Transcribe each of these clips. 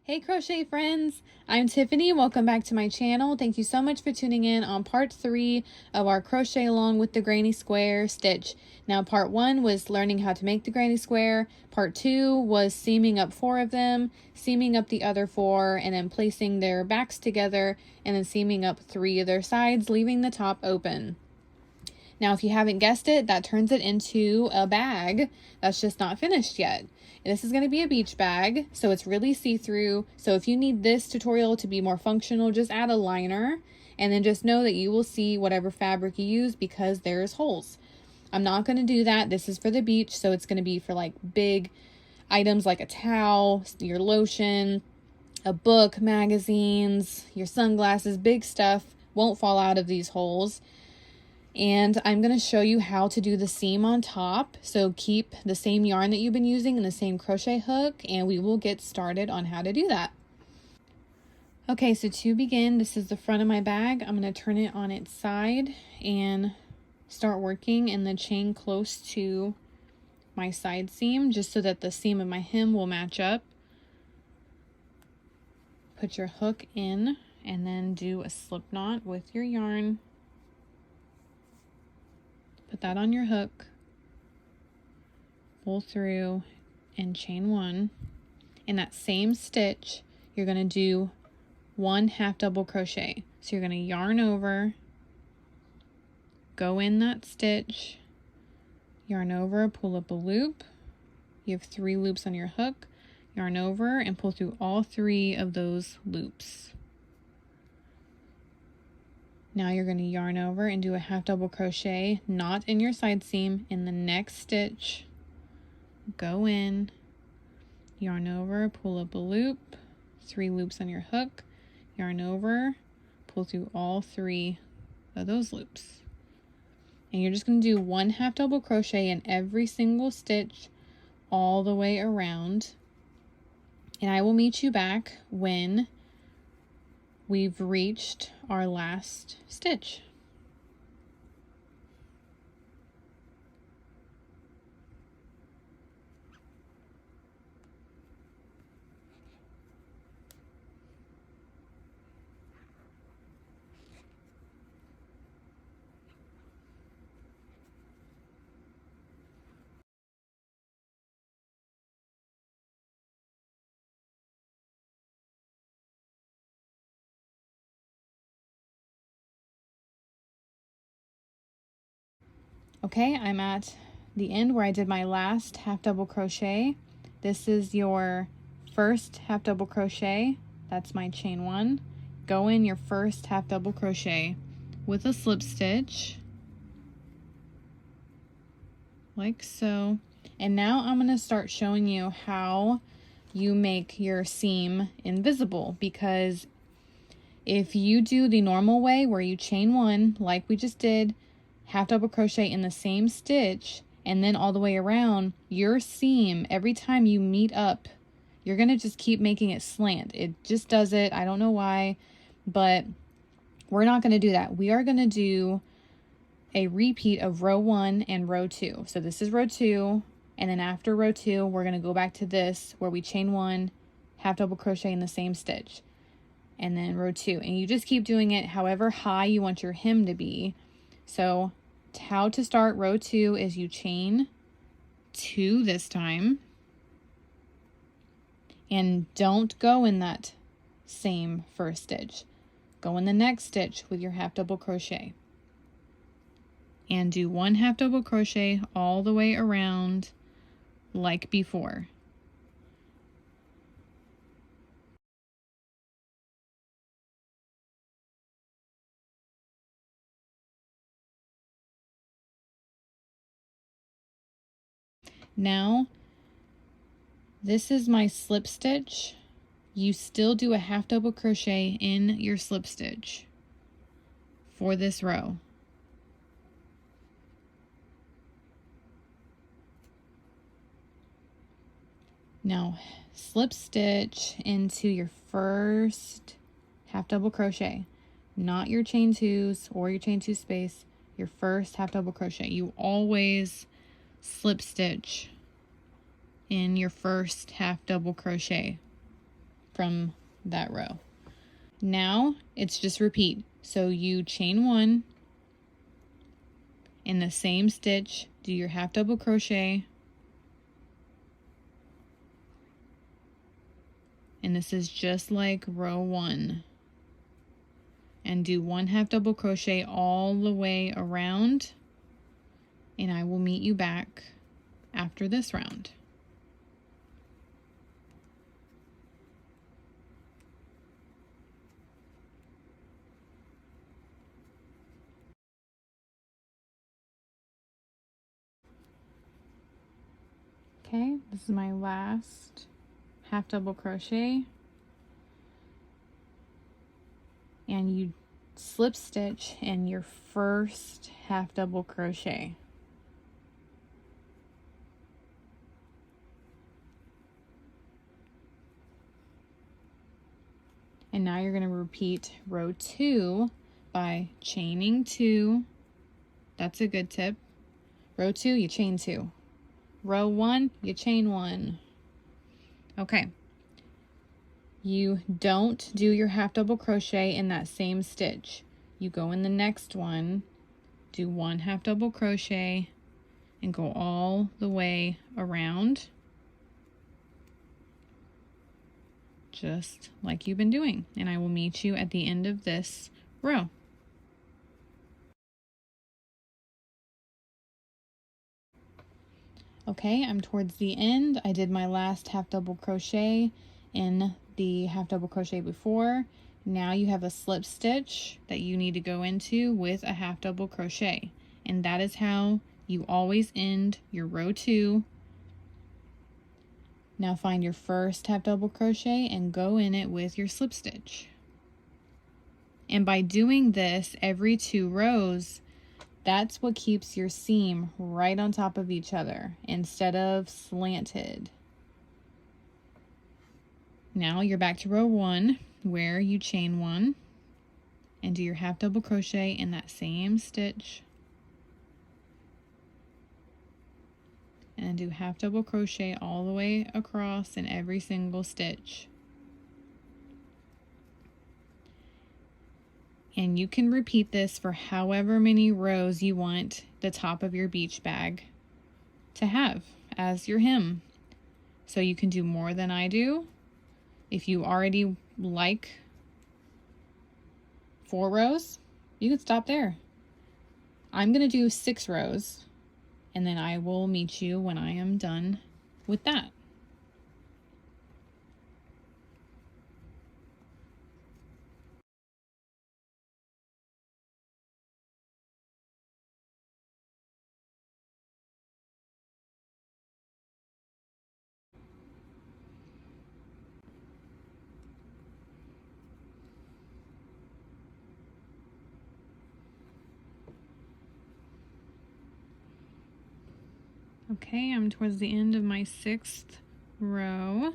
Hey crochet friends, I'm Tiffany. Welcome back to my channel. Thank you so much for tuning in on part 3 of our crochet along with the granny square stitch. Now part 1 was learning how to make the granny square. Part 2 was seaming up 4 of them, seaming up the other 4, and then placing their backs together, and then seaming up 3 of their sides, leaving the top open. Now, if you haven't guessed it, that turns it into a bag that's just not finished yet. And this is going to be a beach bag, so it's really see-through. So if you need this tutorial to be more functional, just add a liner, and then just know that you will see whatever fabric you use because there's holes. I'm not going to do that. This is for the beach, so it's going to be for like big items like a towel, your lotion, a book, magazines, your sunglasses, big stuff won't fall out of these holes. And I'm going to show you how to do the seam on top. So keep the same yarn that you've been using and the same crochet hook, and we will get started on how to do that. Okay, so to begin, this is the front of my bag. I'm going to turn it on its side and start working in the chain close to my side seam, just so that the seam of my hem will match up. Put your hook in and then do a slip knot with your yarn. Put that on your hook, pull through, and chain 1. In that same stitch, you're going to do 1 half double crochet. So you're going to yarn over, go in that stitch, yarn over, pull up a loop. You have 3 loops on your hook, yarn over, and pull through all 3 of those loops. Now you're going to yarn over and do a half double crochet, not in your side seam, in the next stitch. Go in, yarn over, pull up a loop, 3 loops on your hook, yarn over, pull through all 3 of those loops. And you're just going to do 1 half double crochet in every single stitch all the way around. And I will meet you back when we've reached our last stitch. Okay, I'm at the end where I did my last half double crochet. This is your first half double crochet. That's my chain 1. Go in your first half double crochet with a slip stitch, like so. And now I'm going to start showing you how you make your seam invisible, because if you do the normal way where you chain 1 like we just did, half double crochet in the same stitch, and then all the way around, your seam, every time you meet up, you're going to just keep making it slant. It just does it. I don't know why, but we're not going to do that. We are going to do a repeat of row 1 and row 2. So this is row 2, and then after row 2, we're going to go back to this where we chain 1, half double crochet in the same stitch, and then row 2. And you just keep doing it however high you want your hem to be. So how to start row 2 is you chain 2 this time, and don't go in that same first stitch. Go in the next stitch with your half double crochet and do 1 half double crochet all the way around like before. Now, this is my slip stitch. You still do a half double crochet in your slip stitch for this row. Now, slip stitch into your first half double crochet, not your chain 2s or your chain 2 space, your first half double crochet. You always slip stitch in your first half double crochet. from that row. Now it's just repeat. So you chain 1 in the same stitch, do your half double crochet, and this is just like row 1, and do 1 half double crochet all the way around, and I will meet you back after this round. Okay, this is my last half double crochet, and you slip stitch in your first half double crochet. And now you're going to repeat row 2 by chaining 2. That's a good tip. Row 2, you chain 2. Row 1, you chain 1. Okay. You don't do your half double crochet in that same stitch. You go in the next one, do 1 half double crochet, and go all the way around, just like you've been doing. And I will meet you at the end of this row. Okay, I'm towards the end. I did my last half double crochet in the half double crochet before. Now you have a slip stitch that you need to go into with a half double crochet, and that is how you always end your row 2. Now find your first half double crochet and go in it with your slip stitch. And by doing this every 2 rows, that's what keeps your seam right on top of each other instead of slanted. Now you're back to row 1 where you chain 1 and do your half double crochet in that same stitch, and do half double crochet all the way across in every single stitch. And you can repeat this for however many rows you want the top of your beach bag to have as your hem. So you can do more than I do. If you already like 4 rows, you can stop there. I'm going to do 6 rows, and then I will meet you when I am done with that. Okay, I'm towards the end of my 6th row.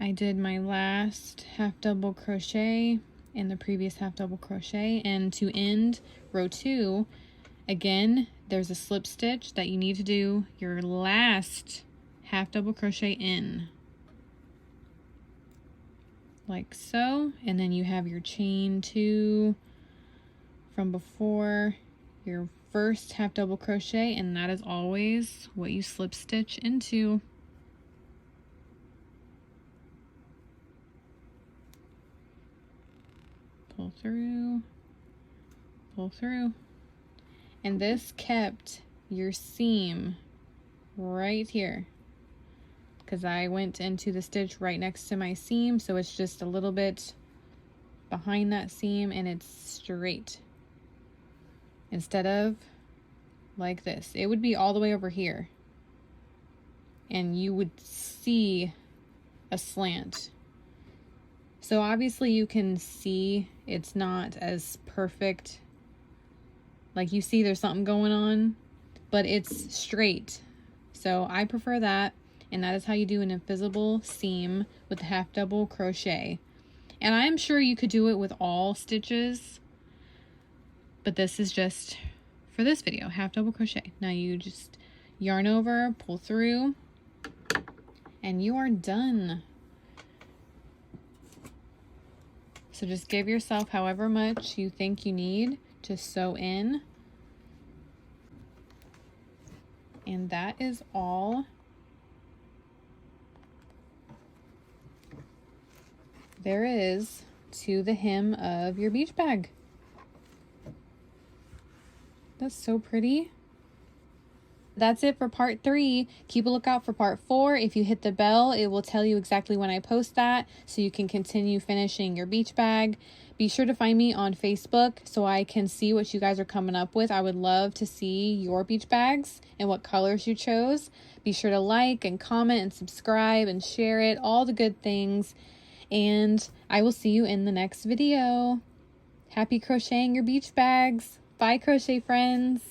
I did my last half double crochet in the previous half double crochet, and to end row 2, again, there's a slip stitch that you need to do your last half double crochet in, like so, and then you have your chain 2 from before, your first half double crochet, and that is always what you slip stitch into. Pull through, pull through, and this kept your seam right here because I went into the stitch right next to my seam, so it's just a little bit behind that seam and it's straight instead of like this. It would be all the way over here and you would see a slant. So obviously you can see it's not as perfect. Like you see there's something going on, but it's straight. So I prefer that, and that is how you do an invisible seam with a half double crochet. And I am sure you could do it with all stitches, but this is just for this video, half double crochet. Now you just yarn over, pull through, and you are done. So just give yourself however much you think you need to sew in. And that is all there is to the hem of your beach bag. That's so pretty. That's it for part 3. Keep a lookout for part 4. If you hit the bell, it will tell you exactly when I post that, so you can continue finishing your beach bag. Be sure to find me on Facebook so I can see what you guys are coming up with. I would love to see your beach bags and what colors you chose. Be sure to like and comment and subscribe and share it, all the good things. And I will see you in the next video. Happy crocheting your beach bags. Bye, crochet friends.